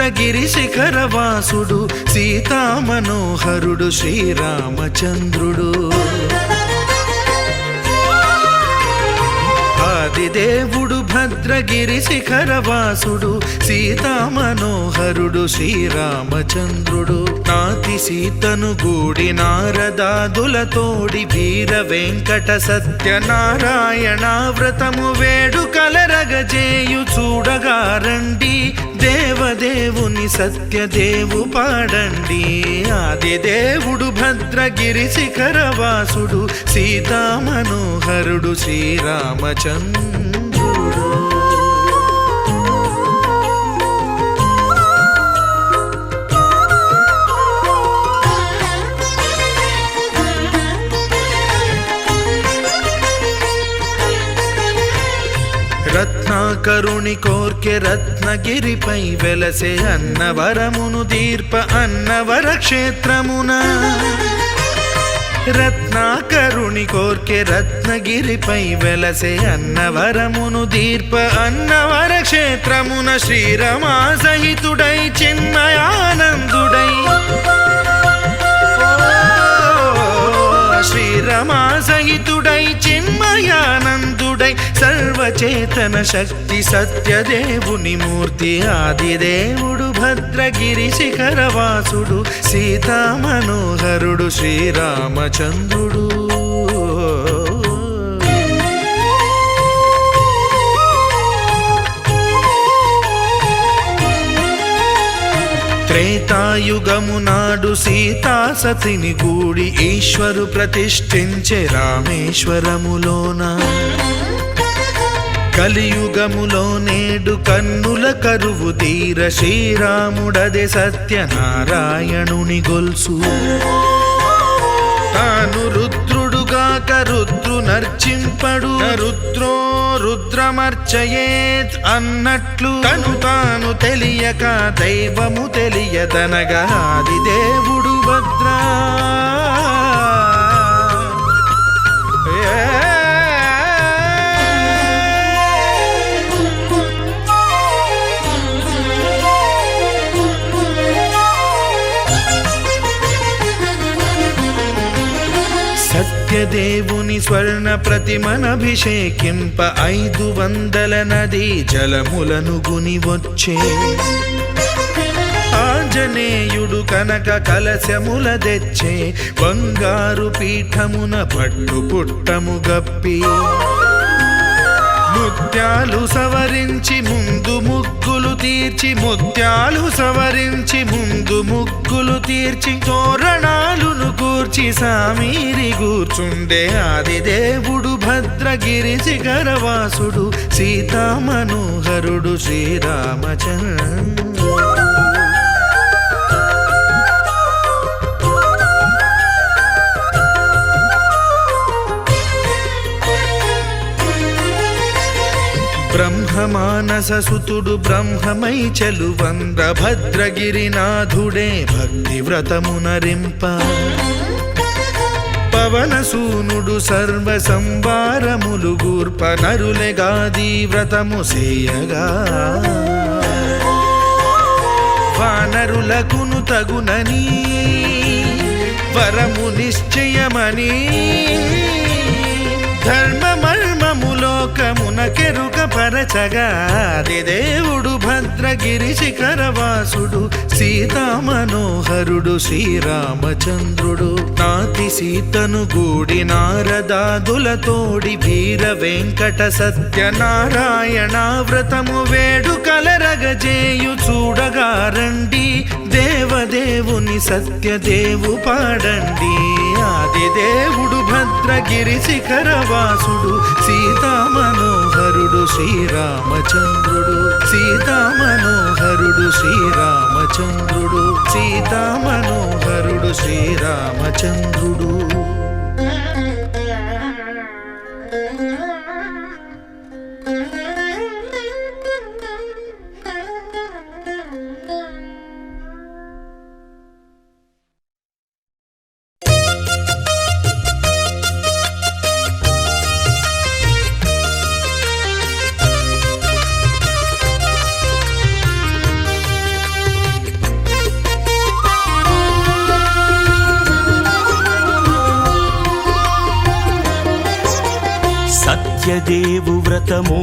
భద్రగిరి శిఖరవాసుడు సీతామనోహరుడు శ్రీరామచంద్రుడు. ఆదిదేవుడు భద్రగిరి శిఖరవాసుడు సీతామనోహరుడు శ్రీరామచంద్రుడు. నాతి సీతను గూడి నారదాదులతోడి వీర వెంకట సత్యనారాయణ వ్రతము వేడుకలరగజేయు చూడగా రండి, దేవదేవుని సత్యదేవు పాడండి. ఆదిదేవుడు భద్రగిరి శిఖరవాసుడు సీతామనోహరుడు శ్రీరామచంద్రుడు. రత్నాకరుని కోర్కె రత్నగిరిపై వెలసే అన్నవరమును దీర్ప అన్నవర క్షేత్రమున. రత్నాకరుని కోర్కె రత్నగిరిపై వెలసే అన్నవరమును దీర్ప అన్నవర క్షేత్రమున. శ్రీరమా సహితుడై చిన్మయానందుడై శ్రీరమా సహితుడై చిన్మయానందుడై సర్వచేతన శక్తి సత్యదేవుని మూర్తి. ఆదిదేవుడు భద్రగిరి శిఖరవాసుడు సీతామనోహరుడు శ్రీరామచంద్రుడు. త్రేతాయుగము నాడు సీతా సతిని గూడి ఈశ్వరు ప్రతిష్ఠించే రామేశ్వరములోన. కలియుగములో నేడు కన్నుల కరువు తీర శ్రీరాముడదే సత్యనారాయణుని గొల్సు. తాను రుద్రుడుగాక రుద్రు నర్చింపడు, రుద్రో రుద్రమర్చయేత్ అన్నట్లు తను తాను తెలియక దైవము తెలియదనగా ఆదిదేవుడు భద్రా. సత్యదేవుని స్వర్ణ ప్రతిమనభిషేకింప 500 నదీ జలములను గుని వచ్చే. ఆంజనేయుడు కనక కలశముల తెచ్చే, బంగారు పీఠమున పట్టు పుట్టము గప్పి. ముత్యాలు సవరించి ముందు ముగ్గులు తీర్చి, ముత్యాలు సవరించి ముందు ముగ్గులు తీర్చి, తోరణాలును కూర్చి సామీరి కూర్చుండే. ఆదిదేవుడు భద్రగిరి శిఖరవాసుడు సీతామనోహరుడు శ్రీరామచంద్రుడు. బ్రహ్మమానస సుతుడు బ్రహ్మమై చెలువంద్ర భద్రగిరినాథుడే భక్తి వ్రతమునరింప. పవనసూనుడు సర్వ సంవారములు గూర్ప, నరులెగాది వ్రతము సేయగా. వానరులకును తగునని వరము నిశ్చయమని, ధర్మమర్మములోకమునకెరుక పరచగా ఆదిదేవుడు భద్రగిరి శిఖరవాసుడు సీతామనోహరుడు శ్రీరామచంద్రుడు. నాతి సీతను గూడి నారదాదులతోడి వీర వెంకట సత్యనారాయణ వ్రతము వేడుకలరగజేయు చూడగా రండి, దేవదేవుని సత్యదేవు పాడండి. ఆదిదేవుడు భద్రగిరి శిఖరవాసుడు సీతామనోహరుడు శ్రీరామచంద్రుడు. సీతామనోహరుడు శ్రీరామచంద్రుడు. సీతామనోహరుడు శ్రీరామచంద్రుడు. సత్యదేవు వ్రతము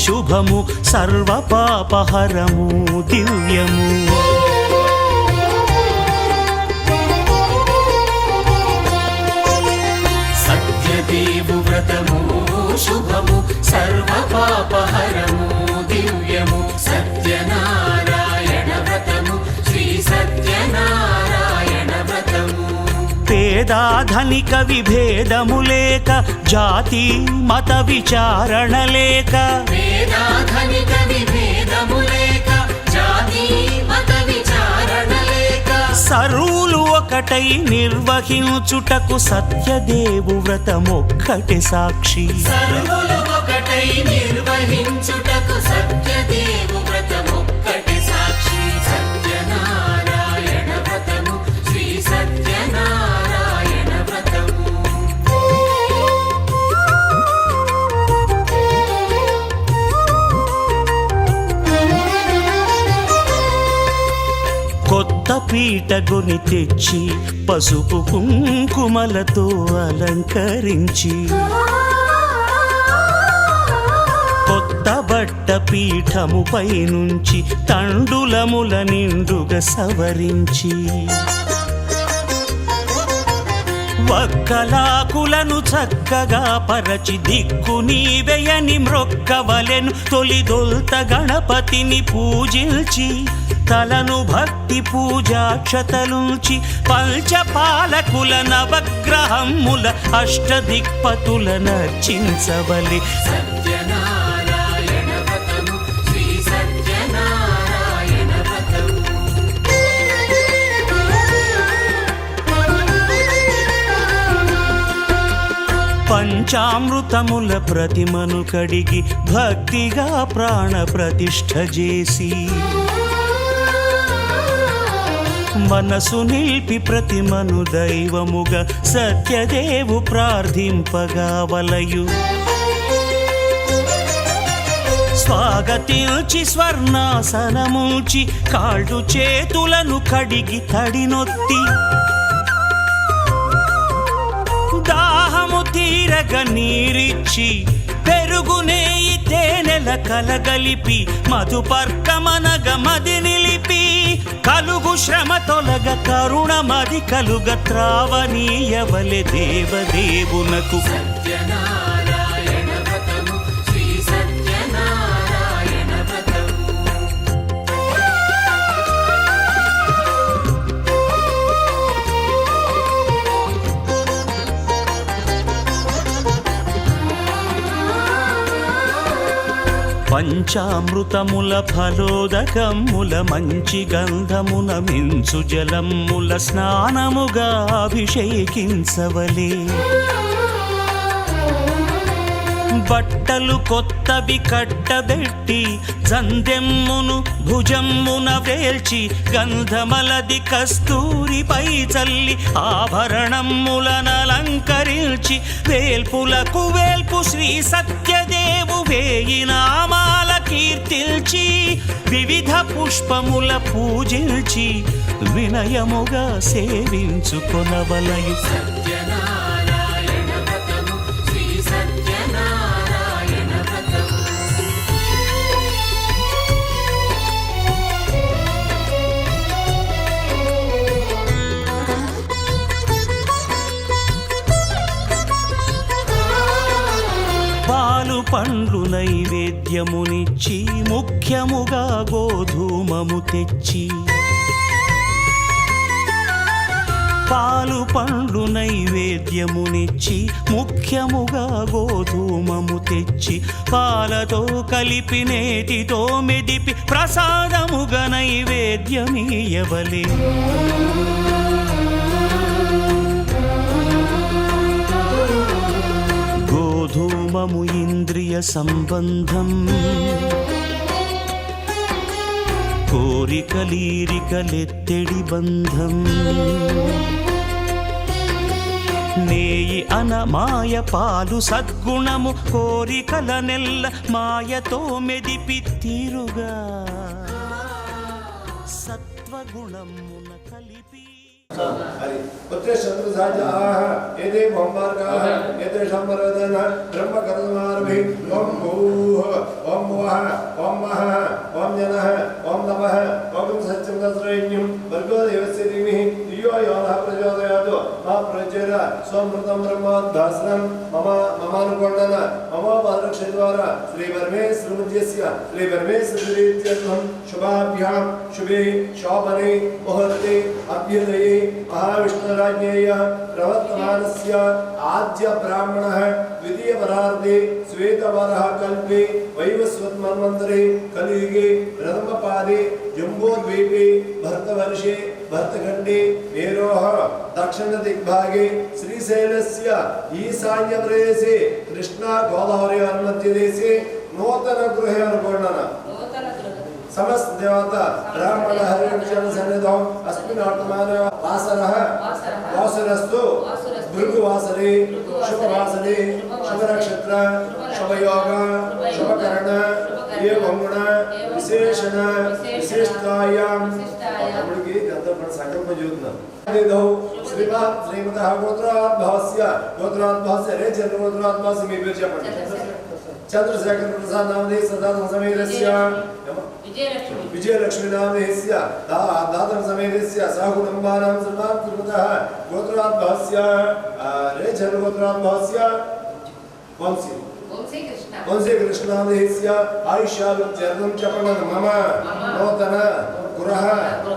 శుభము సర్వపాపహరము దివ్యము. సత్యదేవు వ్రతము శుభము సర్వపాపహరము దివ్యము. సత్యనారాయణ వ్రతము శ్రీ సత్యనారాయణ వ్రతము. పేదాధనిక విభేదము లేక జాతి మత విచారణ లేక వేదాధనిక విభేదము లేక జాతి మత విచారణ లేక సర్వులు ఒకటై నిర్వహించుటకు సత్యదేవు వ్రతమొక్కటి సాక్షి. సర్వులు ఒకటై నిర్వహించుటకు సత్యదేవు వ్రతమొక్కటి సాక్షి. సత్యనారాయణ వ్రతము శ్రీ సత్యనారాయణ వ్రతము. కొత్త పీటగుని తెచ్చి పసుపు కుంకుమలతో అలంకరించి కొత్త బట్ట పీఠముపై నుంచి తండులముల నిండుగా సవరించి వక్కలాకులను చక్కగా పరచి దిక్కు నీవెయని మ్రొక్కవలెను. తొలిదొల్త గణపతిని పూజించి తలను భక్తి పూజాక్షతలుంచి పంచపాలకుల నవగ్రహముల అష్టదిక్పతుల నర్చించవలె. సత్యనారాయణ వ్రతము శ్రీ సత్యనారాయణ వ్రతము. పంచామృతముల ప్రతిమను కడిగి భక్తిగా ప్రాణ ప్రతిష్ఠ చేసి మనసు నిలిపి ప్రతిమను దైవముగా సత్యదేవు ప్రార్థింపగా వలయు. స్వాగతించి స్వర్ణాసనముంచి కాళ్ళు చేతులను కడిగి తడినొత్తి దాహము తీరగ నీరిచ్చి పెరుగు నెయ్యి తేనెల కలగలిపి మధుపర్కమనగ మది నిలిపి కలుగు శ్రమ తొలగ కరుణ మది కలుగ త్రావనీయవలె దేవదేవునకు. సత్యనారాయణ వ్రతము శ్రీ సత్యనారాయణ వ్రతము. పంచామృతముల ఫలోదకముల మంచి గంధమున మించు జలముల స్నానముగా అభిషేకించవలే. బట్టలు కొత్తవి కట్టబెట్టి జందెమ్మును భుజమ్మున వేల్చి గంధమలది కస్తూరిపై చల్లి ఆభరణములనలంకరించి వేల్పులకు వేల్పు శ్రీ సత్యదేవు వేయి నామాల కీర్తిల్చి వివిధ పుష్పముల పూజించి వినయముగా సేవించుకొనవలయు. సత్యనారాయణ వ్రతము శ్రీ సత్యనారాయణ వ్రతము. పాలు పండ్లు నైవేద్యమునిచ్చి ముఖ్యముగా గోధూమము తెచ్చి పాలు పండ్లు నైవేద్యమునిచ్చి ముఖ్యముగా గోధూమము తెచ్చి పాలతో కలిపి నేతితో మెదిపి ప్రసాదముగా నైవేద్యమీయవలే. గోధూమము ఇంద్రియ సంబంధం కోరికలీరికలెత్తెడి బంధం. నేయి అన మాయ పాలు సద్గుణము కోరికల నెల్ల మాయతో మెదిపి తీరుగా సత్వగుణమున కలిపి हरि पुत्र शत्रु साजाः एते भौमार्गाः एतेषां वरदन ब्रह्मकर्मार्भि ओम भूः ओम भुवः ओम महः ओम जनः ओम नमः ओम सत्यं तत्रैन्यं भर्गो देवस्य धीमहि धियो यो नः प्रचोदयात् मा प्रचोर स्वमृतं ब्रह्मोद्भासनं ममानुकोण्डन मम पादरक्षद्वारा श्री परमेश्वरमुद्यस्य श्री परमेश्वरीत्यर्थं शुभाभ्यां शुभे शोभने मुहूर्ते अभ्युदये महाविष्णुराज्ञेय प्रवर्तमानस्य आद्य ब्राह्मणः द्वितीय परार्धे श्वेतवरः कल्पे वैवस्वतमन्वन्तरे कलियुगे प्रथमपादे जम्बोद्वीपे भरतवर्षे भरतखण्डे मेरोः दक्षिणदिग्भागे श्रीशैलस्य ईशान्यप्रदेशे कृष्णा गोदावरी अन्मध्यदेशे नूतनगृहे अनुकोण्डन समस्त देवता ब्राह्मण हरिजन सन्निधौ अस्मिन् वर्तमाने वासरः वासरस्तु भृगुवासरे शुभवासरे शुभनक्षत्र शुभयोग शुभकरण एवं गुण विशेषण विशिष्टायां तमिळ्गे गंधर्व संकल्प जोदुन्नारु निधौ श्रीमान श्रीमतः गोत्राद्भास्य रे चंद्रगोत्राद्भास्य మీ పేరు చెప్పండి चंद्रशेखर प्रसाद नामधेय सदातन समेतस्य विजयलक्ष्मी नामधेयस्य दातन समेतस्य सहकुटुम्बानां सर्वान् कुर्मतः गोत्राद्भास्य रे चंद्रगोत्राद्भास्य वंशी कृष्ण नामधेयस्य आयुष्यालुचरणं चपणं मम नूतन गृह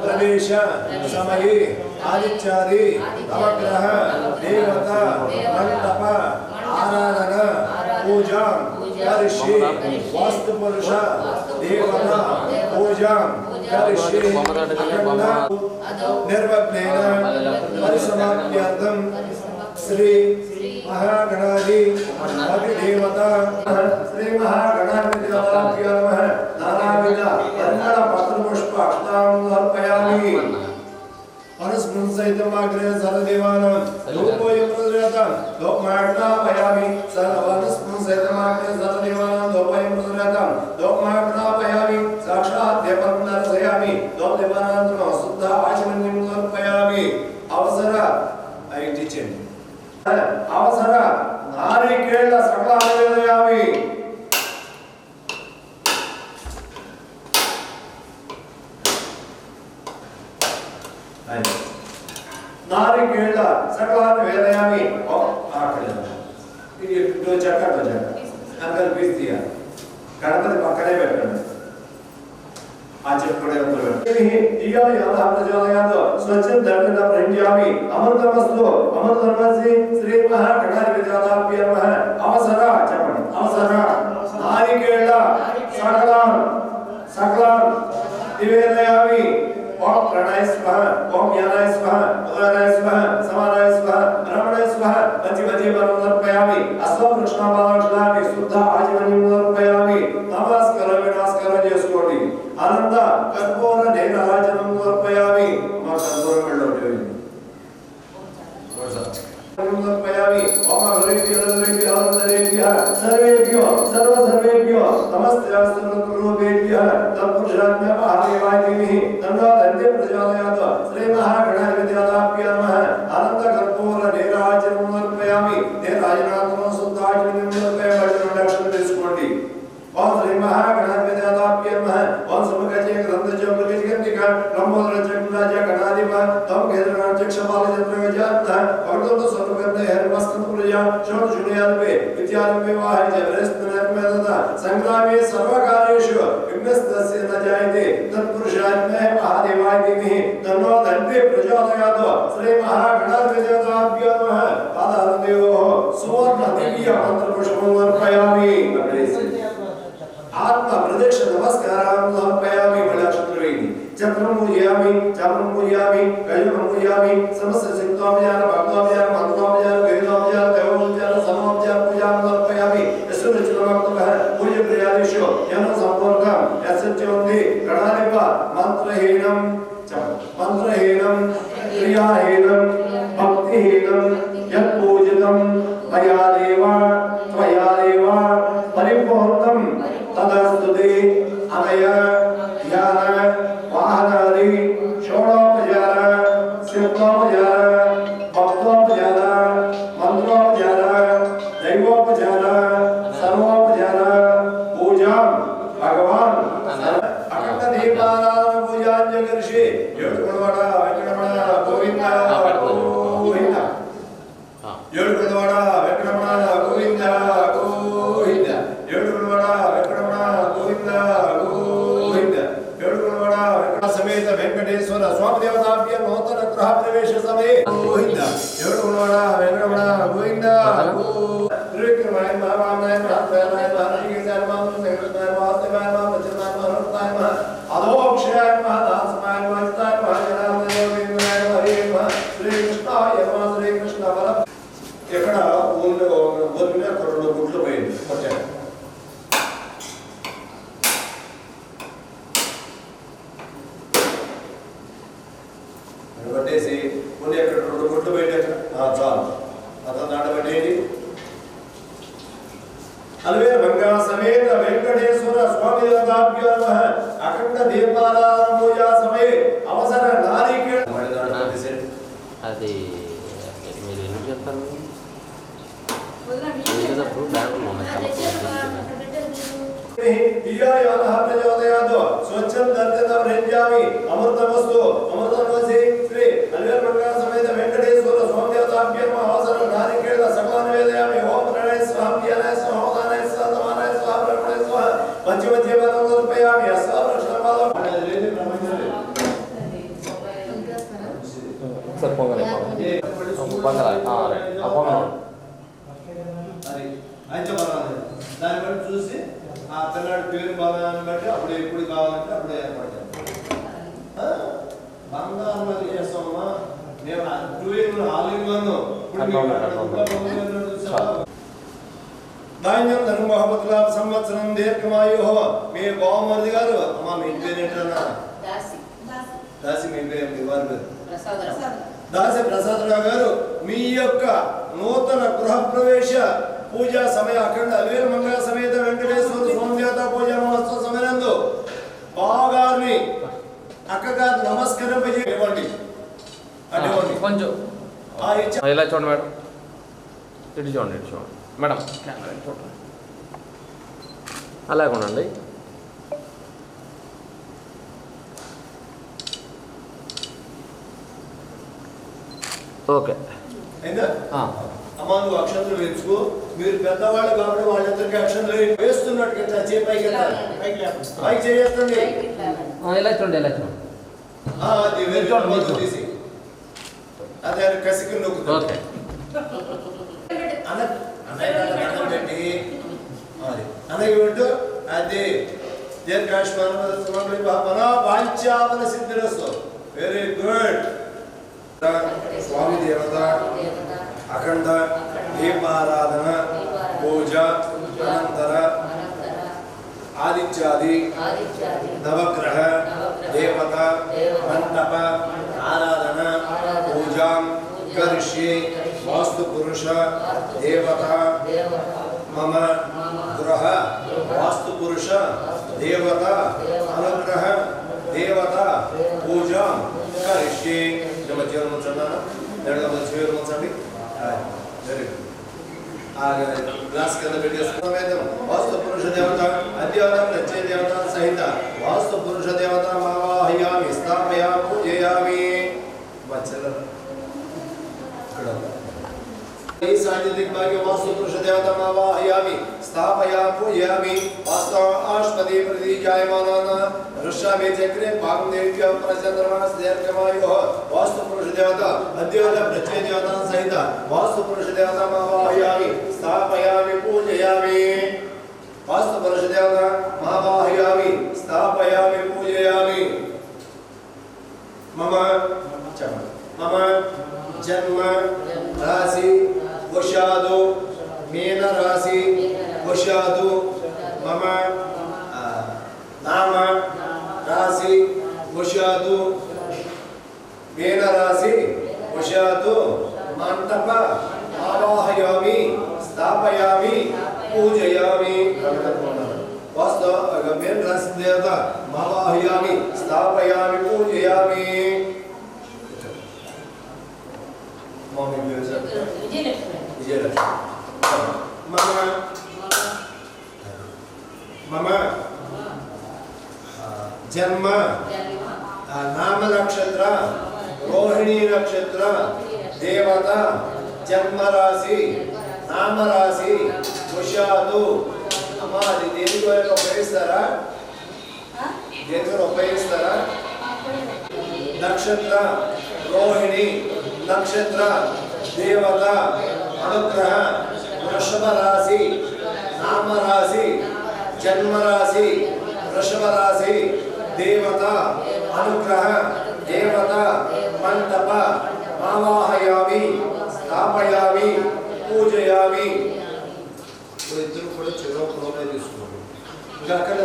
प्रवेश समये आदित्यादि नवग्रह देवता मंडप आराधना पूजा करिष्ये वास्तु पुरुष देवता पूजा करिष्ये निर्विघ्नेन परिसमाप्त्यर्थं श्री महागणाधि अधिदेवता श्री महागणाधिपतये नमः नानाविध परिमल पत्रपुष्प अष्टांग समर्पयामि अनुस्मृतं सहितं अग्रे सर्वदेवानां धूपोऽयं प्रज्वलितं धूपमाग्नापयामि सर्वानुस्मृतं सहितं अग्रे सर्वदेवानां धूपोऽयं प्रज्वलितं धूपमाग्नापयामि साक्षात् देवं दर्शयामि धूपदीपानन्तरं शुद्ध आचमनीयं समर्पयामि अवसर ऐ टीचिंग अवसर नारिकेळ सकलानिवेदयामि नारिकेळ सकलानिवेदयामि ఇది దో చక్క అంకల్ పీస్ దియా గణపతి పక్కనే పెట్టండి ఆ చెప్పుడే ఉంటారు ఇయో యాదా ప్రజోదయాదో స్వచ్ఛం ధర్మన ప్రంజామి అమృతమస్తు అమృతమసి శ్రీ మహాగణాధిపతయే నమః అవసర చెప్పండి అవసర నారికేళ సకలం నివేదయామి ओम प्रणय स्वाहा ओम ज्ञानाय स्वाहा उदाराय स्वाहा समानाय स्वाहा ब्रह्मणाय स्वाहा पंचमति समर्पयामि अस्व कृष्णापादाक्षरामि शुद्ध आचमनीयं समर्पयामि नमस्कार చేసుకోండి అనంత కర్పూర నీరాజనం సమర్పయామి మా కర్పూరం వెళ్ళొచ్చు समर्पयामि ओम हरेभ्यः सर्वेभ्यो सर्वेभ्यो नमस्ते सर्वरूपेभ्यः तत्पुरुषाभ्यः महादेवाय धीमहि तन्नो दन्ते प्रचोदयात् श्री महागणाधिपतये नमः अनंत कर्पूर నీరాజనం సమర్పయామి నీరాజనాత్మను శుద్ధాచమనం సమర్పయామి లక్ష్మి తీసుకోండి ओम श्री महागणाधिपतये नमः ओम समगजे ग्रंथज प्रगतिका ब्रह्मोदर चक्राज गणाधिप तम केन्द्रनाथ चक्षपाल चंद्रगजात वर्तुल सर्वगन्धे हरिमस्तन प्रजा शोण जुनियालवे विद्यालवे वाहे जवरस्तनत्मदता संग्रामे सर्वकार्येषु विघ्नस्तस्य न जायते तत्पुरुषात्मे महादेवाय धीमहि तन्नो दन्ते प्रचोदयात् श्री महागणाधिपतये नमः पादारविन्दयोः सुवर्ण दिव्य मंत्र पुष्पं समर्पयामि आत्मा प्रदक्ष नमस्कारां समर्पयामि बलाक्षत्रवेणि चक्रं पूजयामि चामरं पूजयामि गजं पूजयामि समस्त सिद्धोपचार भक्तोपचार मंत्रोपचार वेदोपचार दैवोपचार समोपचार पूजां समर्पयामि यस्मिन् पूज्य प्रियादिषु यं संपूर्णं यस्यच्चोन्ति गणाधिप मंत्रहीनं क्रियाहीनं भक्तिहीनं यत् पूजितं मया देव त्वया देव परिपूर्णं तदस्तुते अनय ध्यान वाहनादि षोडोपचार यज्ञोपचार भक्तोपचार मंत्रोपचार दैवोपचार सर्वोपचार पूजा भगवान अखंड दीपाराधन पूजा जगर्षि योगुणवाड़ा वेंकटरमण गोविंद गोविंद योगुणवाड़ा वेंकटरमण गोविंद गोविंद योगुणवाड़ा वेंकटरमण गोविंद गोविंद योगुणवाड़ा वेंकट समेत वेंकटेश्वर स्वामी देवताभ्य नूतन गृह प्रवेश समय गोविंद योगुणवाड़ा वेंकटरमण गोविंद त्रिविक्रमाय महामाय महात्माय महाराज सर्वं संगताय वास्तवाय वचनाय मनोरथाय अधोक्षयाय महादासमाय वचनाय महाजनाय गोविंदाय हरे श्री कृष्णाय नमः श्री कृष्ण बल ఇక్కడ ఊరిని అక్కడ 2 గుడ్లు పోయింది వచ్చాయి కొట్టేసి కొన్ని అక్కడ 2 గుడ్లు పోయింది చాలు అతను నాటబెట్టేది अलवेर गंगा समेत वेंकटेश्वर स्वामी देवताभ्यो नमः अखंड दीपाराधन पूजा समय अवसर नारिकेल అది మీరు ఎందుకు చెప్తారు చేసేటప్పుడు బ్యాంకు दिया यानः प्रचोदयात् स्वच्छं दर्शनं रञ्जामि अमृतमस्तु अमृतमसि श्री अलवेर गंगा समेत वेंकटेश्वर स्वामी देवताभ्यो नमः अवसर नारिकेल सकल निवेदयामि ओम प्रणय स्वाहा ज्ञानाय स्वाहा उदानाय स्वाहा समानाय स्वाहा ब्रह्मणे स्वाहा पंचमज्जीवनं समर्पयामि अस्वावृष्णमालं సార్ పొంగలే పొంగల పొంగల దాన్ని బట్టి చూసి ఆ పిల్లాడి పేరు బాగాన్ని బట్టి అప్పుడు ఎప్పుడు కావాలంటే అప్పుడు ఏర్పడతాను బంగారం అది చేస్తామమ్మా నేను 2 ఆల్ ఇన్ 1 దాన్యం ధను మహబతులా సంవత్సరం దీర్ఘమాయు మీ బావమరిది గారు అమ్మా మీ పేరు ఏంటన్నా దాసి మీ పేరు మీ వారి పేరు దాసి ప్రసాదరావు గారు మీ యొక్క నూతన గృహ ప్రవేశ పూజా సమయ అఖండ అల్వేర్ మంగళ సమేత వెంకటేశ్వర స్వామి దేవత పూజా మహోత్సవ సమయంలో బావగారిని అక్కగారు నమస్కారం ఇవ్వండి అటువంటి కొంచెం ఇలా చూడండి మేడం ఇటు చూడండి ఇటు చూడండి మేడం చూడండి అలాగే ఉండండి ఓకే అమ్మా నువ్వు అక్షంతలు వేసుకో మీరు పెద్దవాళ్ళు కాబట్టి వాళ్ళందరికీ అక్షంతలు వేస్తున్నట్టు పైకి పైకి చేయండి ఇలా చూడండి ఇలా చూడండి తీసి అదే కసికి నొక్కు ఓకే పెట్టి అనకి పెట్టు అది దీర్ఘాయుష్మాన వాంఛావన సిద్ధిరస్తు వెరీ గుడ్ स्वामी देवता अखंड दीपाराधन पूजा अनंतर आदित्यादि नवग्रह देवता मंडप आराधन पूजा करिष्ये वास्तु पुरुष देवता मम गृह वास्तु पुरुष देवता अनुग्रह देवता पूजा करिष्ये जीवन ग्लास के अंदर वास्तु पुरुष देवता अद्यवता प्रत्यय देवता सहित वास्तु पुरुष देवता मावाहयामि स्थापयामि पूजयामि वास्तु पुरुष देवता मावाहयामि स्थापयामि पूजयामि वास्तु आष्पदे प्रतीजायमानान ऋषाभे चक्रे पांगदेव्य प्रचंद्रमास दीर्घमायुः वास्तु पुरुष देवता अद्यवता प्रत्यय देवता सहित वास्तु पुरुष देवता मावाहयामि स्थापयामि पूजयामि वास्तु पुरुष देवता मावाहयामि स्थापयामि पूजयामि मम जन्म राशि वशादो मीन राशि वशादो मम नाम राशि वशादो मीन राशि वशादो मंडप आवाहयामि स्थापयामि पूजयामि वास्तु मीन राशि देवता आवाहयामि स्थापयामि पूजयामि మౌని విజయలక్ష్మి విజయలక్ష్మి మమ మమ జన్మ నామ నక్షత్ర రోహిణీ నక్షత్ర దేవత జన్మ రాశి నామ రాశి వృషాదు అమ్మ అది దేనికి ఉపయోగిస్తారా దేనికి ఉపయోగిస్తారా నక్షత్ర రోహిణి నక్షత్ర దేవత అనుగ్రహ వృషభ రాశి నామ రాశి జన్మ రాశి వృషభ రాశి దేవత అనుగ్రహ దేవత మండప ఆవాహయామి స్థాపయామి పూజయామి ఇద్దరు కూడా చెరో రూపాయి తీసుకోండి ఇంకా అక్కడ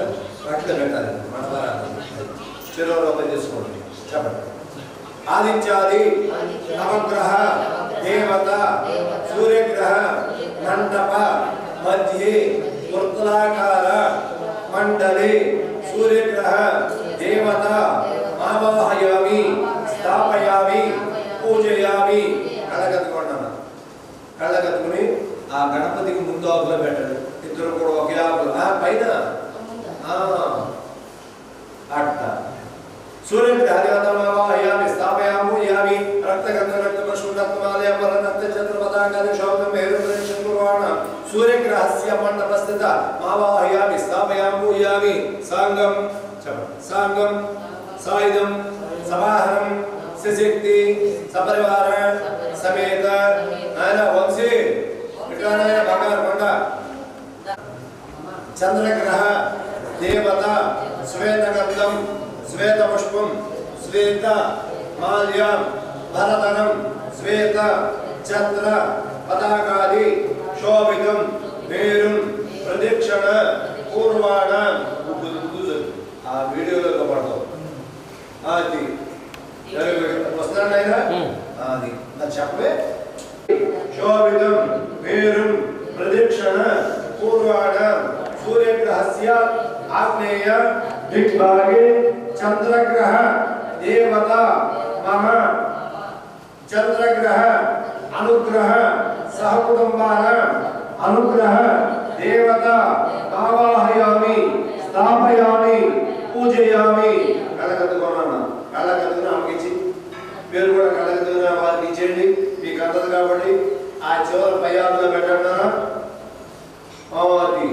పెట్టాలి మన ద్వారా చెరో రూపాయి తీసుకోండి చెప్పండి ఆదిత్యాది నవగ్రహ దేవత సూర్యగ్రహ మండప మధ్యే వృత్తాకార మండలి సూర్యగ్రహ దేవత ఆవాహయామి స్థాపయామి పూజయామి కళ్ళగత్తుకున్నాను కళ్ళగత్తుకుని ఆ గణపతికి ముందు ఆకులో పెట్టండి ఇద్దరు కూడా ఒకే ఆకులు పైన అట్ట సూర్యగ్రహ దేవతమావాహయామి స్థాపయామి పూజయామి రక్తగంధ రక్తపశురత్నమాలయ పరనత్త చంద్ర పతాకాది శోభం మేరుప్రదక్షిణ కుర్వాణ సూర్యగ్రహస్య మండపస్థిత మావాహయామి స్థాపయామి పూజయామి సాంగం సాంగం సాయుధం సమాహరం సశక్తి సపరివార సమేత నాయన వంశీ విక్రానాయన బంగారు కొండ చంద్రగ్రహ దేవత శ్వేతగంధం శ్వేత పుష్పం శ్వేత మాల్యం భరతనం శ్వేత చంద్ర పతాకాది శోభితం మేరుం ప్రదక్షిణ పూర్వాణ ఆ వీడియోలో పడతావు అది వస్తాను అయినా అది నాకు చెప్పే శోభితం మేరుం ప్రదక్షిణ పూర్వాణ సూర్యగ్రహస్య ఆగ్నేయ దిగ్భాగే చంద్రగ్రహ దేవత మమ చంద్రగ్రహ అనుగ్రహ సహకుటుంబాన అనుగ్రహ దేవత ఆవాహయామి స్థాపయామి పూజయామి కళ్ళకద్దుకున్నాను కళ్ళకద్దుకుని ఆమెకిచ్చి పేరు కూడా కళ్ళకద్దుకున్న వారికి ఇచ్చేయండి మీకు అందదు కాబట్టి ఆ చివరి పయ్యాలుగా పెట్టండి అది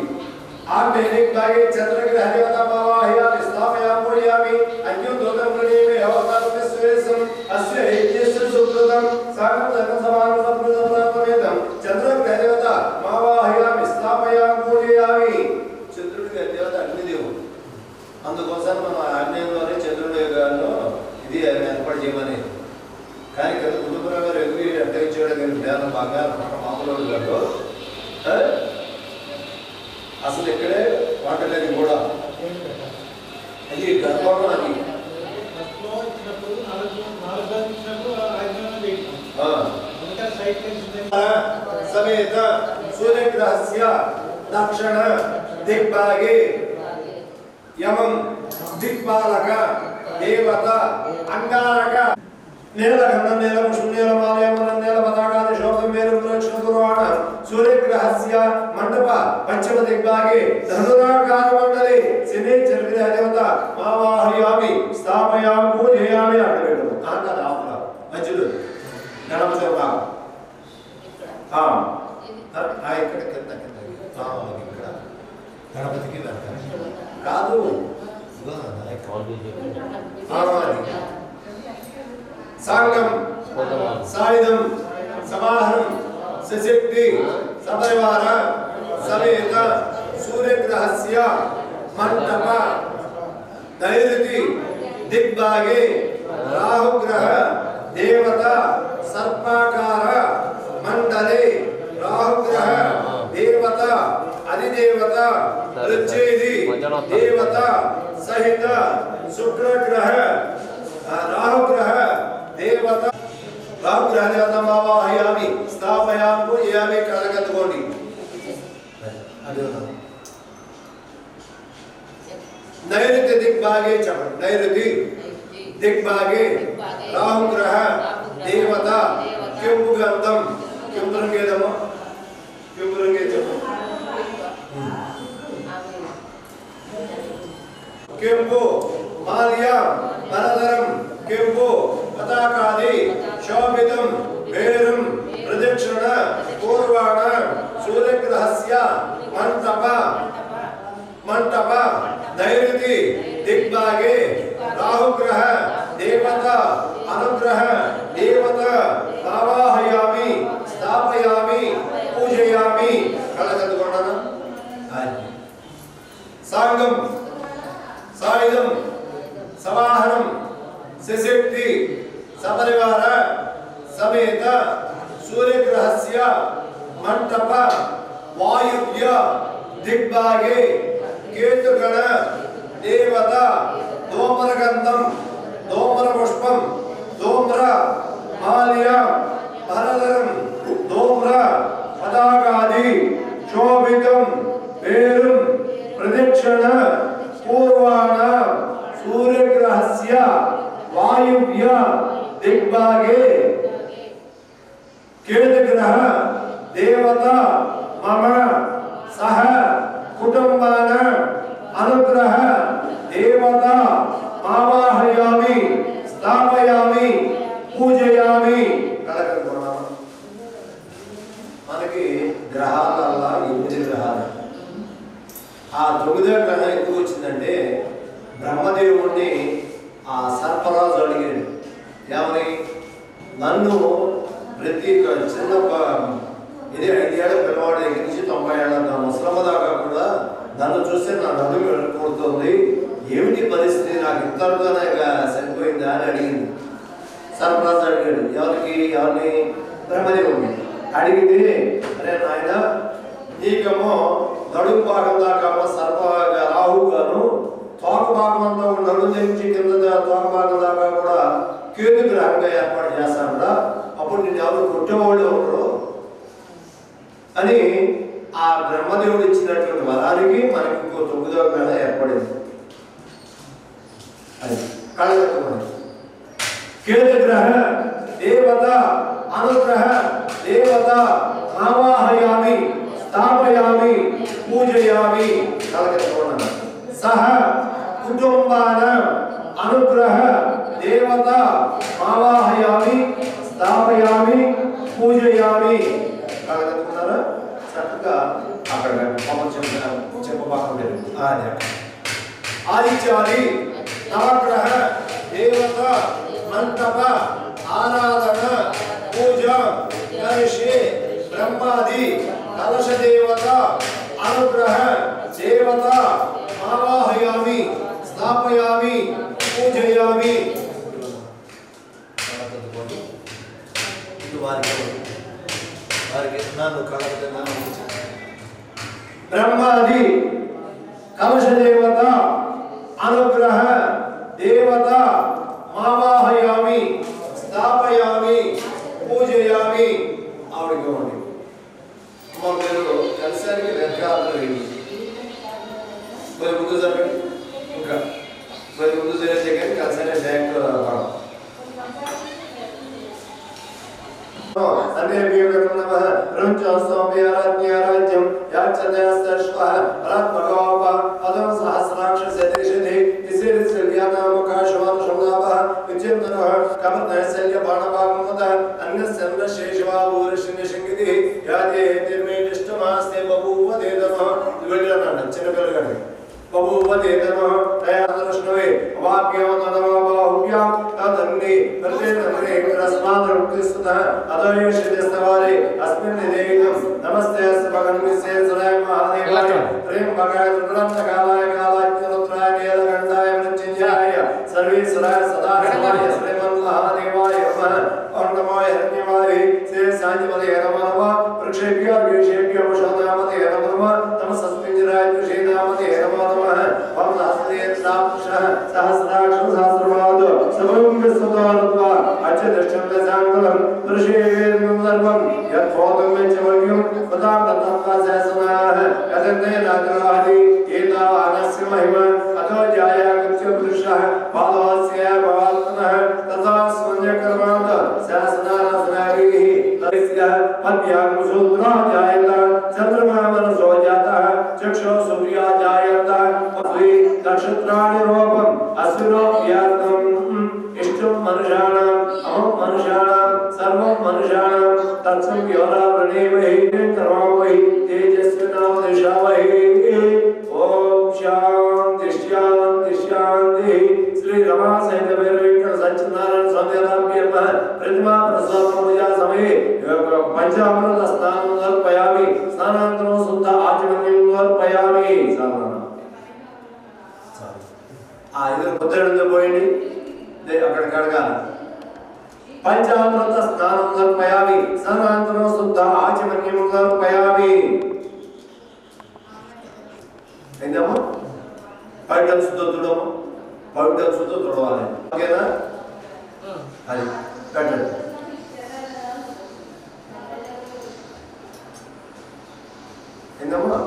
ఆగ్నేయిక్ భాగే చంద్రగ్రహ దేవత ఆవాహయామి స్థాపయామి పూజయామి అన్యం దోతం ప్రణేమే అవతారమే స్వేసం అస్య యజ్ఞస్య సుకృతం సాగం ధర్మ సమాన సంప్రదాయం చంద్రగ్రహ దేవత ఆవాహయామి స్థాపయామి పూజయామి చంద్రుడి దేవత అగ్నిదేవుడు అందుకోసం మనం ఆగ్నేయంలోనే చంద్రుడి గారిలో ఇది ఏర్పాటు చేయమని కానీ కదా కుటుంబరావు గారు ఎదురు ఎంత ఇచ్చాడు కానీ జ్ఞానం బాగా మామూలు గారు అసలు ఇక్కడే వాటలేదు కూడా అది గర్భంలో అది సమేత సూర్యగ్రహస్య దక్షిణ దిగ్భాగే యమం దిక్పాలక దేవత అంగారక నీలగంధం నీలపుష్పం నీలమాలయమనం నీల పతాకాది శోభం మేరు ప్రదక్షిణ కుర్వాణ సూర్యగ్రహస్య మండప పశ్చిమ దిగ్భాగే ధనురాకార మండలి శని చర్విద దేవత మావాహయామి స్థాపయామి పూజయామి అడగడు అంతా ఆపుల మధ్యలో గణపతి భాగం ఇక్కడ కింద ఇక్కడ గణపతికి కాదు సాంగం సాయుధం సమాహరం సశక్తి సపరివార సమేత సూర్యగ్రహస్య మండప నైరుతి దిగ్భాగే రాహుగ్రహ దేవత సర్పాకార మండలే రాహుగ్రహ దేవత అధిదేవత రుచేది దేవత సహిత శుక్రగ్రహ రాహుగ్రహ దేవత రాహుగ్రహ దేవత మావాహయామి స్థాపయామి పూజయామి కళ్ళకత్తుకోండి నైరుతి దిగ్భాగే చెప్పండి నైరుతి దిగ్భాగే రాహుగ్రహ దేవత ಕೆಂಪು ಗಂಧಂ ಕೆಂಪು ರಂಗೇದಮ್ಮ ಕೆಂಪು ರಂಗೇದ ಕೆಂಪು ಮಾಲ್ಯ ನರಧರಂ ಕೆಂಪು ಪತಾಕಾದಿ ಶೋಭಿತಂ ಬೇರುಂ ಪ್ರದಕ್ಷಿಣ ಪೂರ್ವಾಣ ಸೂರ್ಯಗ್ರಹಸ್ಯ ಮಂಟಪ ನೈಋತಿ ದಿಗ್ಭಾಗೆ ರಾಹುಗ್ರಹ ದೇವತಾ ಅನುಗ್ರಹ ದೇವತಾ ಆವಾಹಯಾಮಿ ಸ್ಥಾಪಯಾಮಿ ಪೂಜಯಾಮಿ ಕಳಕತ್ತುಕೊಂಡನ ಸಾಂಗಂ ಸಾಯುಧಂ ಸವಾಹನಂ ಸಶಕ್ತಿ ಸಪರಿವಾರ ಸಮೇತ ಸೂರ್ಯಗ್ರಹಸ್ಯ ಮಂಟಪ ವಾಯುವ್ಯ ದಿಗ್ಭಾಗೆ ಕೇತುಗಣ ದೇವತಾ ಧೂಮ್ರಗಂಧಂ ಧೂಮ್ರಪುಷ್ಪಂ ಧೂಮ್ರ ಮಾಲ್ಯ ಭರಧರಂ ಧೂಮ್ರ ಪತಾಕಾದಿ ಶೋಭಿತಂ ಬೇರುಂ ಪ್ರದಕ್ಷಿಣ ಪೂರ್ವಾಣ ಸೂರ್ಯಗ್ರಹಸ್ಯ ವಾಯುವ್ಯ ದಿಗ್ಭಾಗೆ ಕೇತುಗ್ರಹ ದೇವತಾ ಮಮ ಸಹ ಕುಟುಂಬಾನ ಅನುಗ್ರಹ ದೇವತಾ ಆವಾಹಯಾಮಿ ಸ್ಥಾಪಯಾమి పూజయామి కలకట్టుకున్నాం. మనకి గ్రహాలల్లా 8 గ్రహాలు. ఆ 9వ గ్రహం ఎందుకు వచ్చిందంటే బ్రహ్మదేవుడిని ఆ సర్పరాజు అడిగాడు, ఏమని నన్ను ప్రతి చిన్న 5 ఏళ్ల పిల్లవాడి దగ్గర నుంచి 90 ఏళ్ళ ముసలమ్మ దాకా కూడా నన్ను చూస్తే నా నడుము కొడుతుంది, ఏమిటి పరిస్థితి, నాకు ఇంతలోనే సరిపోయిందా అని అడిగింది. సర్పరాజు అడిగాడు ఎవరిని బ్రహ్మదేవుడిని అడిగితే, అరే నాయన నీకేమో నడుము భాగం దాకా సర్ప రాహు గాను, తోక భాగం అంతా నడుము నుంచి కింద తోక భాగం దాకా కూడా కేతు గ్రహంగా ఏర్పాటు చేస్తానరా, అప్పుడు నేను ఎవరు కొట్టేవాళ్ళు ఎవరు అని ఆ బ్రహ్మదేవుడు ఇచ్చినటువంటి వరానికి మనకి ఇంకో 9వ గ్రహం ఏర్పడింది. అది కళగట్టుకున్నది. కేతుగ్రహ దేవత అనుగ్రహ దేవత ఆవాహయామి స్థాపయామి పూజయామి కళగట్టుకున్నది. సహ కుటుంబాన అనుగ్రహ దేవత ఆవాహయామి స్థాపయామి పూజయామి కళగట్టుకున్నారా. చక్కగా అక్కడ చెప్పబాకండి. ఆదిత్యాది నవగ్రహ దేవత మంటప ఆరాధన పూజ గణేశే బ్రహ్మాది కలశ దేవత అనుగ్రహ దేవత ఆవాహయామి స్థాపయామి పూజయామి. బ్రహ్మాది కలశ దేవత అనుగ్రహ దేవత ఆవాహయామి స్థాపయామి పూజయామి. ఆవిడకి ఇవ్వండి. అమ్మ మీరు కలిసానికి వెనకాలు మరి ముందు జరగండి, ఇంకా మరి ముందు జరిగే కానీ కలిసానే బ్యాంక్ పడం చిన్నపిల్లగాడి బభూవదేదనో దయాదృష్ణవే వాక్యం తదమాబాహుభ్యాం తదన్ని ప్రతిదన్నే రస్మాదృక్తిస్తుత అదయేషిస్తవారి అస్మిన్ దేవినం నమస్తే స్మగన్మిసే సదాయ మహాదేవాయ త్రయంబకాయ దుర్గంధకాలాయ కాలాజ్ఞరుద్రాయ నీలకంఠాయ మృత్యుంజయాయ సర్వేశ్వరాయ సదాశివాయ శ్రీమన్ మహాదేవాయ నమః. పౌర్ణమాయ హిరణ్యమాయ శ్రీ సాంజమదే నమః. వృక్షేభ్యో గేషేభ్యో వృషానామదే నమః. తమసస్మింజరాయ ఋషీనామదే నమః. సహస్రాక్షం సహస్రపాద సమయం విశ్వతారత్వ అచ్చదృష్టం దశాంగలం దృశ్యేవేదం సర్వం యత్ఫోదం వెచ్చమగ్యం పదాంతత్వాశాసనాః యదంతే నాగ్రహాది ఏతావానస్య మహిమ అతో జాయాగత్య పురుషః పాదవాస్య భవాత్మనః తథా స్మన్యకర్మాంత శాసనానాసనారీః चक्षु सूर्या जायन्त स्वी नक्षत्राणि रूपम् अस्विनो व्यात्तम् इष्टं मनुष्याणाम् अहं मनुष्याणाम् सर्वं मनुष्याणाम् तत्सं योरावृणीमहि कर्मामहि तेजस्विनावदिशामहि ॐ शान्ति शान्ति शान्ति श्री रमा सहित वेंकट सच्चिदानंद स्वामी प्रतिमा प्रसाद पूजा समय पंचामृत स्नान समर्पयामि स्नानानन्तरं शुद्ध आचमनीयं समर्पयामि इधर मुद्रणతో పోయండి అక్కడ కడగాలి పంచామృత స్నానం సమర్పయామి స్నానానంతరం శుద్ధ ఆచమన్యం సమర్పయామి ఏందమ్మా పైటం శుద్ధ తుడము పైటం శుద్ధ తుడవాలి ఓకేనా అది పెట్టండి ఏందమ్మా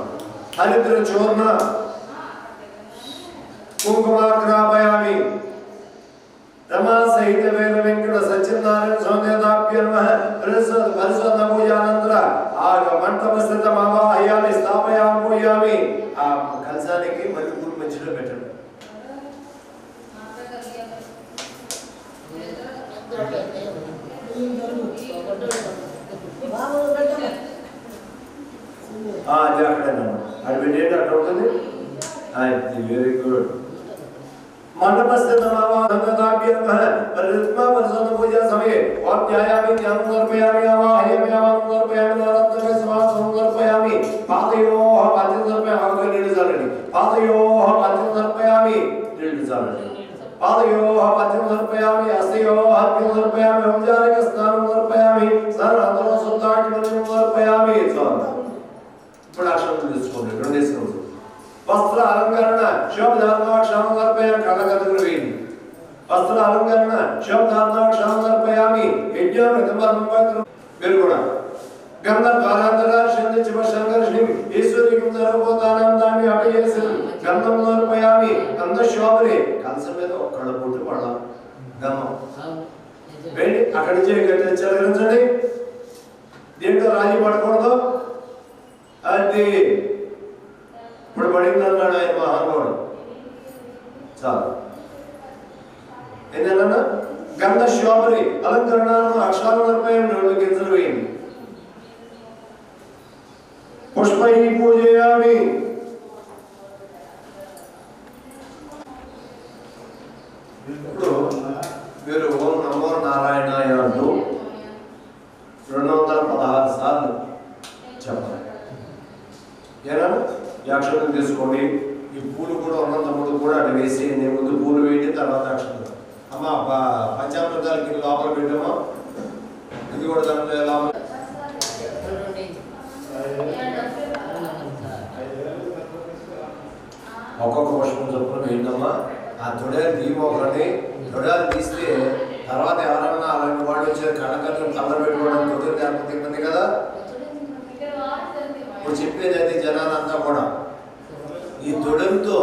హరిద్ర చూర్ణ कुंकुमाग्रापयामि रमा सहित वेद वेंकट सच्चिदानंद स्वामीदाभ्यर्मः परिसद पूजानंतर आग मंडपस्थित मावाहयामि स्थापयामि आ कलशाనికి మల్లెపూలు మధ్యలో పెట్టండి జాగ్రత్తగా అది పెట్టేట అక్కడ ఉంటుంది అది వెరీ గుడ్ मंडपस्थित मावाहयामि परित्मा परिसद पूजा समय और ध्यायामि ध्यानं समर्पयामि आवाहयामि समर्पयामि नवरत्नमे समास समर्पयामि पादयोः पाद्यं समर्पयामि निडुजालनि पादयोः पाद्यं समर्पयामि निडुजालनि पादयोः पाद्यं समर्पयामि हस्तयोः अर्घ्यं समर्पयामि औपचारिक स्नानं समर्पयामि स्नानानन्तरं शुद्धाचमनं समर्पयामि ఇప్పుడు అక్షరం తీసుకోండి రెండేసి రోజులు वस्त्र अलंकरण शोभधारणा क्षामर्पयामि कलकदुर वेणि वस्त्र अलंकरण शोभधारणा क्षामर्पयामि यज्ञमृतमर्पयतु बिर्गुण गंधद्वारांतरा शंदिचव संघर्षिं ईश्वरिकं सर्वभूतानां अभयस्य गंधं समर्पयामि गंधशोभरे कलसमेत ఒక్కడ పొట్టు పడాలి గంధం వేడి అక్కడి నుంచి ఇక్కడ చెలరించండి దీంట్లో రాజీ పడకూడదు అది ఇప్పుడు పడింది అన్నాడు ఆయన మహానుభావుడు చాలు ఏంటన్నా గంధ శోభరి అలంకరణను అక్షరాలపై రెండు గింజలు వేయండి పుష్పై పూజయామి ఇప్పుడు మీరు ఓం నమో నారాయణాయ అంటూ 216 సార్లు చెప్పాలి ఏనా అక్షరం తీసుకోండి ఈ పూలు కూడా ఉన్నంతముందు కూడా అటు వేసి నేను ముందు పూలు వేయండి తర్వాత అక్షరం అమ్మ పంచామృతాలకి లోపల పెట్టామా ఇది కూడా దాంట్లో ఎలా ఒక్కొక్క పుష్పం చొప్పున వేయండమ్మా ఆ తొడలు తీయమోకండి తొడలు తీస్తే తర్వాత ఎవరన్నా అలాంటి వాడు వచ్చారు కళ్ళకళ్ళు కళ్ళ పెట్టుకోవడం తొడలు లేకపోతే ఇబ్బంది కదా ఇప్పుడు చెప్పేది అయితే జనాలంతా కూడా ఈ తొడలతో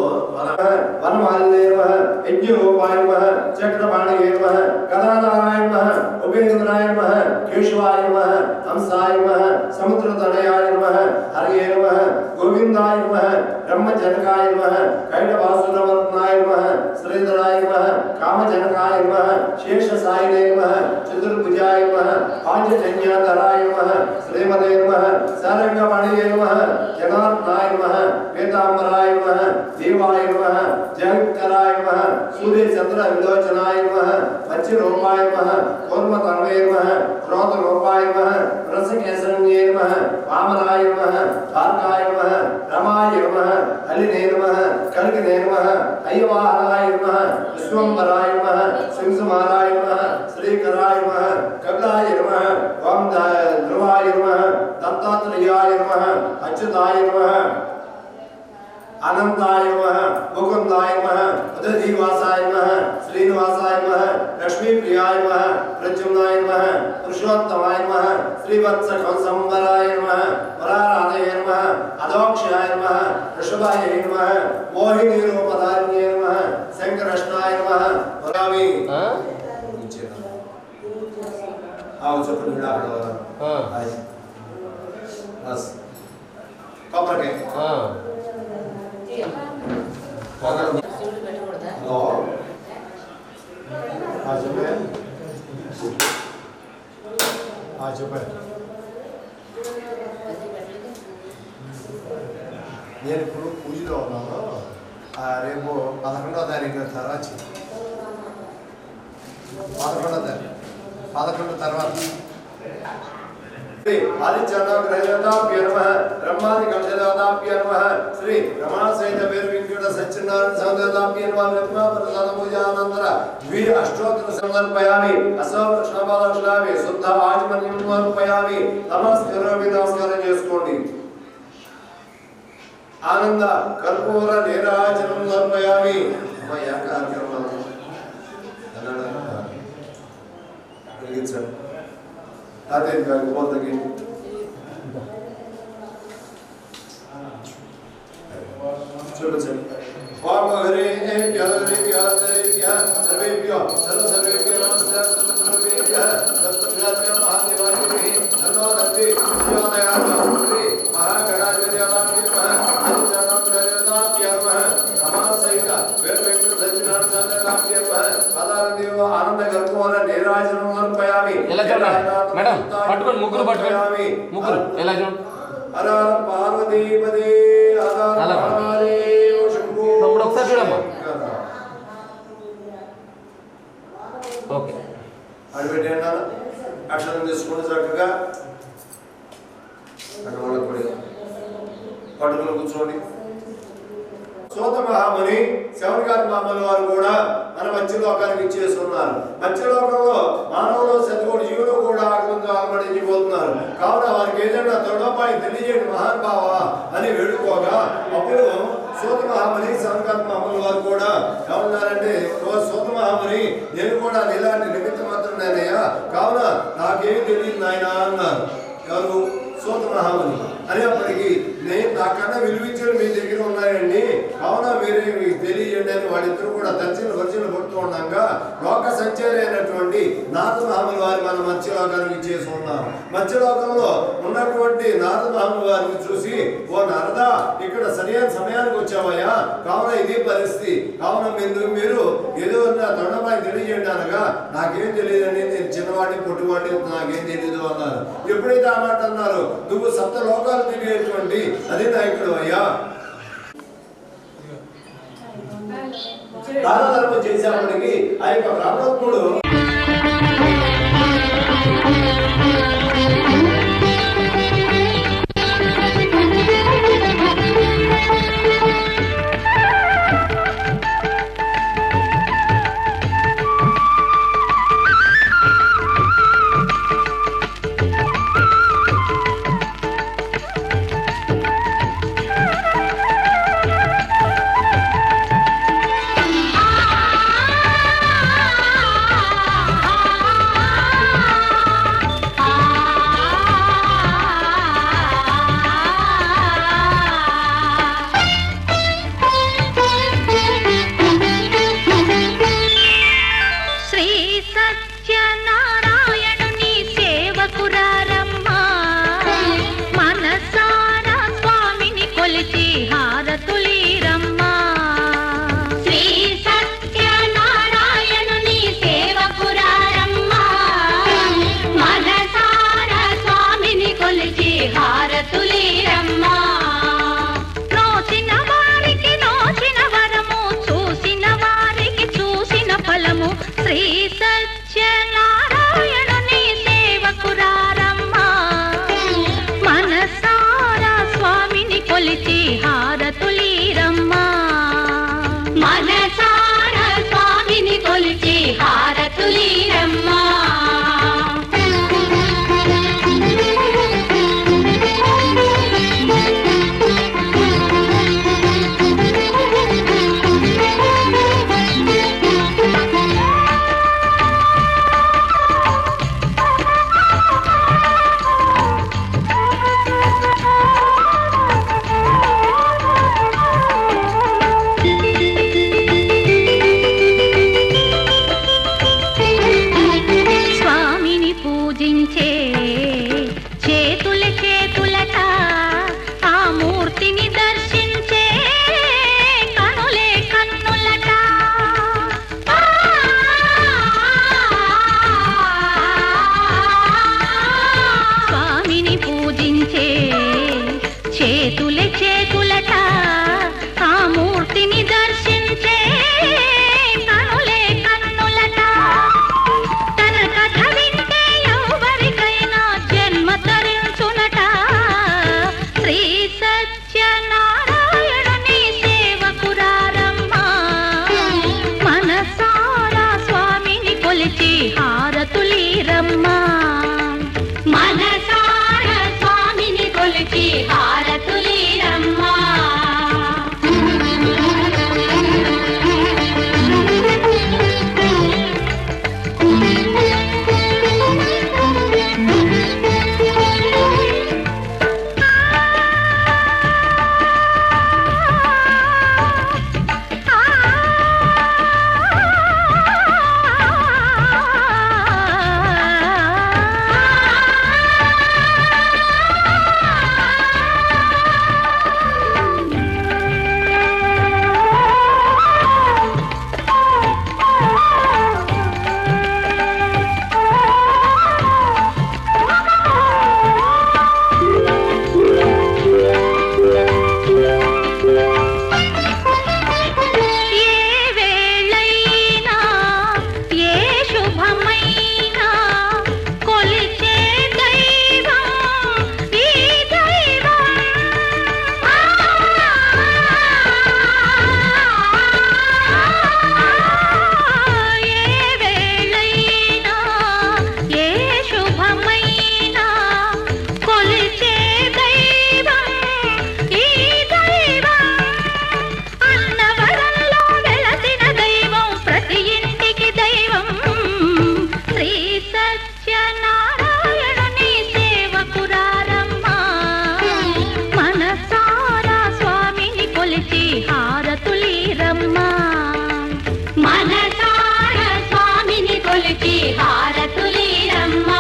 వనమాలినేర్మః యజ్ఞోపాయమః చక్రపాణయేర్మః గదాధారాయమః ఉపేంద్రాయమః కేశవాయమః హంసాయమః సముద్రతనయాయమః హరయేర్మః గోవిందాయమః బ్రహ్మజనకాయమః కైటవాసురవర్ణాయమః శ్రీధరాయమః కామజనకాయమః శేషసాయినేర్మః చతుర్భుజాయమః పాంచజన్యాధరాయమః శ్రీమదేర్మః సారంగమణియేర్మః జనార్దనాయమః వేదాంబరాయమః దేవాయమః జగత్కరాయమః సూర్యచంద్ర విలోచనాయమః పచ్చిరూపాయమః కూర్మతన్వయమః క్రోధరూపాయమః రసకేసన్యేర్మః వామనాయమః భార్గాయమః రమాయమః హలినేర్మః కలికినేర్మః అయ్యవాహనాయమః విశ్వంబరాయమః సింసమారాయమః శ్రీకరాయమః కపిలాయమః ఓం ధ్రువాయమః దత్తాత్రేయాయమః అచ్యుతాయమః अनंतायमः मुकुंदायमः उदधीवासायमः श्रीनिवासायमः लक्ष्मीप्रियायमः प्रद्युम्नायमः पुरुषोत्तमायमः श्रीवत्सकंसंवरायमः वराराधयमः अदोक्षायमः ऋषभायमः मोहिनीरूपधारिण्यमः शंकरष्णायमः वरामि आओ चुप निड़ा बस కొబ్బరికాయ చెప్పండి. నేను ఇప్పుడు పూజలో ఉన్నాను. రేపు 11వ తారీఖు తర్వాత 11 తర్వాత ఆదిత్యనాగ్రహదాభ్య నమః బ్రహ్మాది గణదేవతాభ్య నమః శ్రీ రమాసహిత పేరు వెంకట సత్యనారాయణ సందేవతాభ్య నమః బ్రహ్మ ప్రసాద పూజానంతర ద్వి అష్టోత్తర సమర్పయామి అసౌ కృష్ణపాదాక్షరామి శుద్ధ ఆచమన్యం సమర్పయామి నమస్కారం చేసుకోండి. ఆనంద కర్పూర నీరాజనం సమర్పయామి. వెలిగించండి. అదే పోతకి చూపించండి. సర్వేభ్యో సర్వేభ్యో నమస్తే సర్వేభ్యో మహాదేవాయ ధన్యో దంతి శ్రీ మహాగణాధిపతి ఆనంద కర్పూర నీరాజనం సమర్పయామి. మేడం పట్టుకోండి, ముగ్గురు పట్టుకోండి, ముగ్గురు ఎలా చూడండి. హర పార్వతీపదే హర మహాదేవ శంభో. తమ్ముడు ఒకసారి చూడమ్మా. ఓకే అడిపెట్టేనా అక్షరం తీసుకుని చక్కగా పట్టుకుని కూర్చోండి. సోత మహాముని శౌనకాది మామల వారు కూడా మన మత్స్యలోకానికి ఇచ్చేస్తున్నారు. మత్స్యలోకంలో మానవులు శతకోటి జీవులు కూడా ఆగమంతో ఆగమడించిపోతున్నారు. కావున వారికి ఏదైనా తొడపాయి తెలియజేయండి మహానుభావ అని వేడుకోగా అప్పుడు సోత మహాముని శౌనకాది మామల వారు కూడా ఏమన్నారంటే, సోత మహాముని నేను కూడా ఇలాంటి నిమిత్త మాత్రం నేనయ్యా, కావున నాకేమి తెలియదు నాయన అన్నారు. ఎవరు? సోత మహాముని. అనేప్పటికీ నేను నాకన్నా విలువించడం మీ దగ్గర ఉన్నాయండి, కావున మీరు తెలియజేయండి అని వాళ్ళిద్దరు కూడా దర్శన కొడుతూ ఉండగా లోక సంచారి అయినటువంటి నారద మహాముని వారి మన మత్స్యలోకానికి ఇచ్చేసి ఉన్నాం. మత్స్యలోకంలో ఉన్నటువంటి నారద మహాముని వారిని చూసి, ఓ నారద ఇక్కడ సరైన సమయానికి వచ్చావయ్యా, కావున ఇది పరిస్థితి, కావున మీరు ఏదో నా తొండపాయి తెలియజేయండి అనగా నాకేం తెలియదండి, నేను చిన్నవాడిని పొట్టివాడిని నాకేం తెలియదు అన్నారు. ఎప్పుడైతే ఆ మాట అన్నారు, నువ్వు సప్త లోకాలు తిరిగేటువంటి అదే నాయకుడు అయ్యా, దాన ధర్మం చేసేప్పటికీ ఆ యొక్క బ్రాహ్మణుడు కొలిచి హారతులీరమ్మా మనసార స్వామిని కొలిచి హారతులీరమ్మా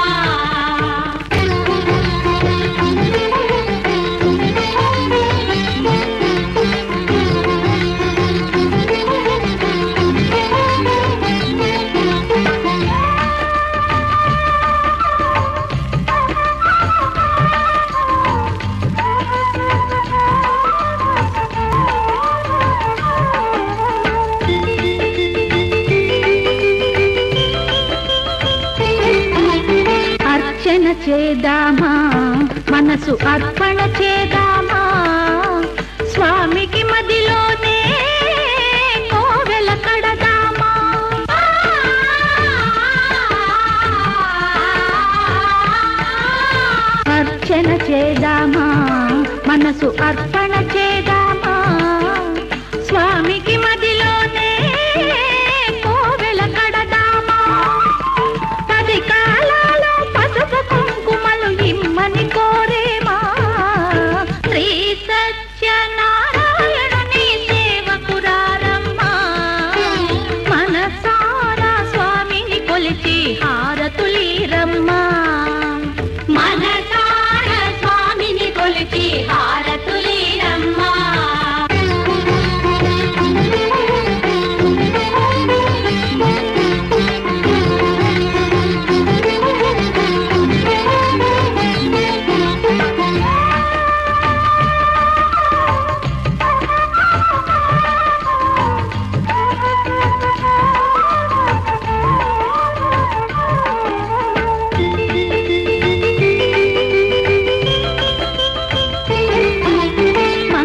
అర్చన చేద్దామా మనసు అర్పణ చేద్దామా స్వామికి మదిలోనే కోవెల కడదామా అర్చన చేద్దామా మనసు అర్పణ చేద్దామా స్వామికి మదిలోనే కోవెల కడదామా 10 కాలాలు పసుపు కుంకుమలు ఇమ్మని కోరేమా శ్రీ సత్యనారాయణుని సేవకురారమ్మా మనసారా స్వామిని కొలిచి హారతులీరమ్మా మనసారా స్వామిని కొలిచి హారతులీరమ్మా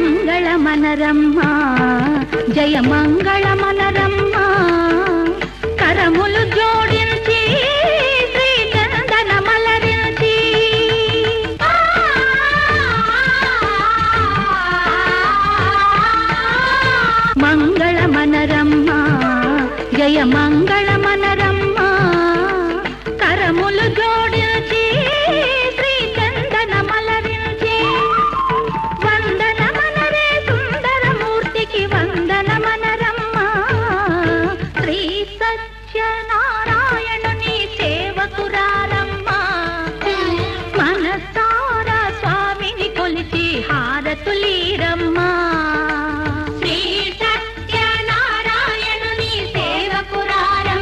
మంగళమనరమ్మా జయ మంగళమనరమ్మా కరములు జోడించి శ్రీ చందన మలరించి మంగళమనరమ్మా జయ మంగళమనరమ్మా కరములు జోడించి శ్రీ చందన మలరించి వందనమనరే సుందరమూర్తికి వందనమనరమ్మా శ్రీ సత్యనారాయణుని సేవకురారమ్మా మనసారా స్వామిని కొలిచి హారతులీరమ్మా శ్రీ సత్యనారాయణుని సేవకురారమ్మా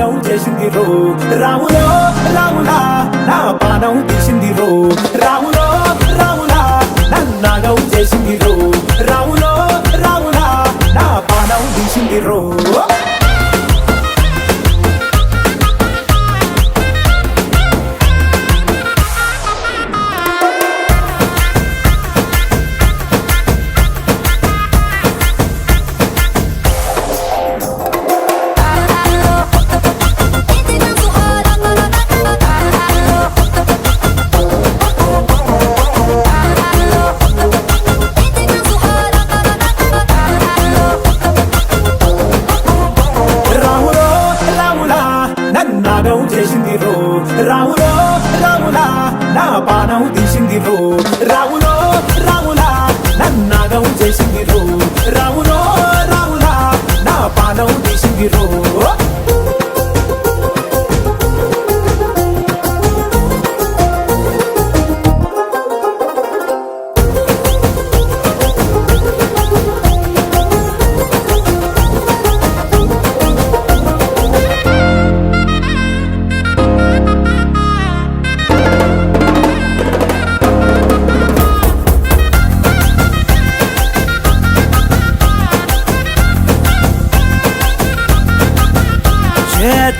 నన్నాగం చేసింది రో రాములో రాములా నా పానం తీసింది రో రాములో రాములా నన్నాగం చేసింది రో రాములో రాములా నా పానం తీసింది రో నాగం చేసింది రో రాములో రాములా నా పానం తీసింది రో రాములో రాములా నన్నాగం చేసింది రో రాములో రాములా నా పానం తీసింది రో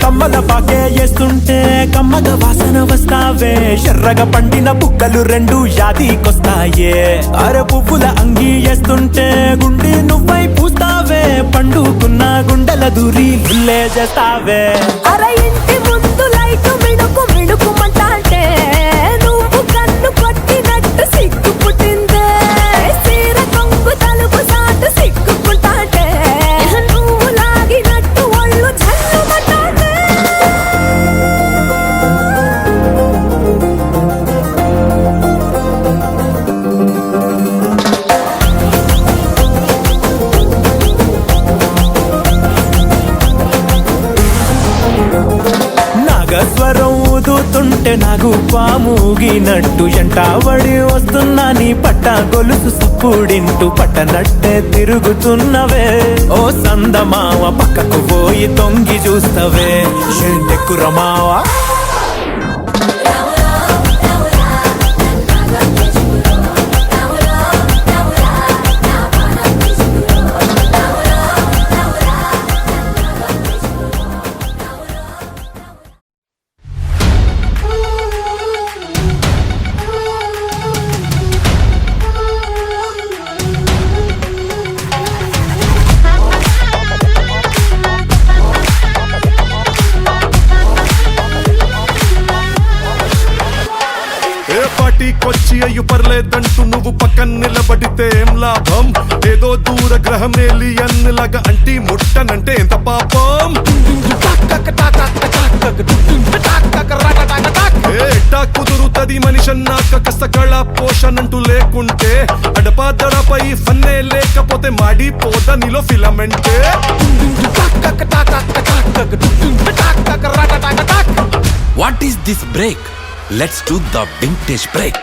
కమ్మల పాకే వేస్తుంటే కమ్మగ వాసన వస్తావే ఎర్రగా పండిన బుక్కలు రెండు యాదికొస్తాయే అర పువ్వుల అంగి వేస్తుంటే గుండె నువ్వై పూస్తావే పండుకున్న గుండెల దూరి లుల్లే చేస్తావే అర ఇంటి ముందు లైట్ మిడుకు మిడుకుమంటే నువ్వు కన్ను కొట్టినట్టు సిగ్గు పుట్టిందే సీర కొంగు తలుపు సాటు సిగ్గుకుంటాంటే నువ్వు లాగినట్టు ఒళ్ళు జల్లుమంటాంటే నాగస్వరం ఊదుతుంటే నాకు పాముగినట్టు ఎంటావడి వస్తున్నా నీ పట్ట గొలుసు సప్పుడింటూ పట్టనట్టే తిరుగుతున్నవే ఓ సందమావ పక్కకు పోయి తొంగి చూస్తవే ఏంటెక్కురమావా పార్టీకొచ్చి అయ్యు పర్లేదంటూ నువ్వు పక్కన నిలబడితే ఏం లాభం ఏదో దూర గ్రహం ఏలియన్ లాగా అంటి ముట్టనంటే ఎంత పాపం ఎట్టా కుదురుతది మనిషన్నాక కష్ట కళ పోషణంటూ లేకుంటే అడపాదడపై ఫన్నే లేకపోతే మాడిపోత నీలో ఫిలమెంటే what is this break let's do the vintage break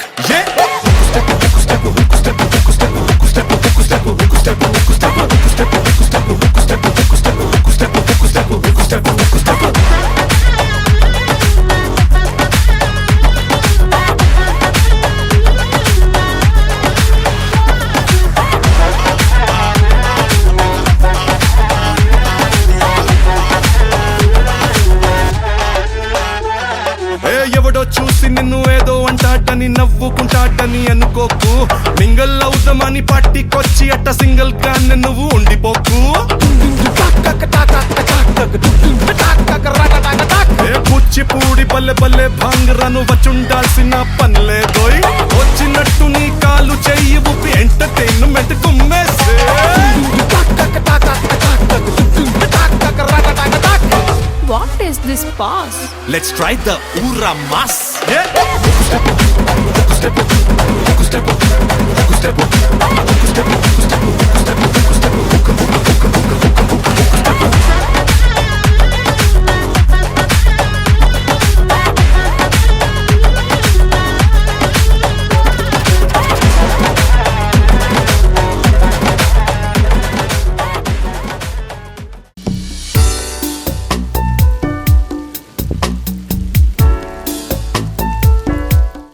ఎవడో చూసి నిన్ను ఏదో అంటాడని నవ్వుకుంటాడని అనుకోకు మింగల్ అవుదామని పార్టీకొచ్చి అట్ట సింగిల్ గా నువ్వు ఉండిపోకు కూచిపూడి బల్లె బల్లె భాంగరను వచ్చుండాల్సిన పనిలేదోయ్ వచ్చినట్టు నీ కాలు చెయ్యి ఊపి ఎంటర్టైన్మెంట్ కుమ్మేసే what is this pass let's try the ఊరా మాస్ Yeah.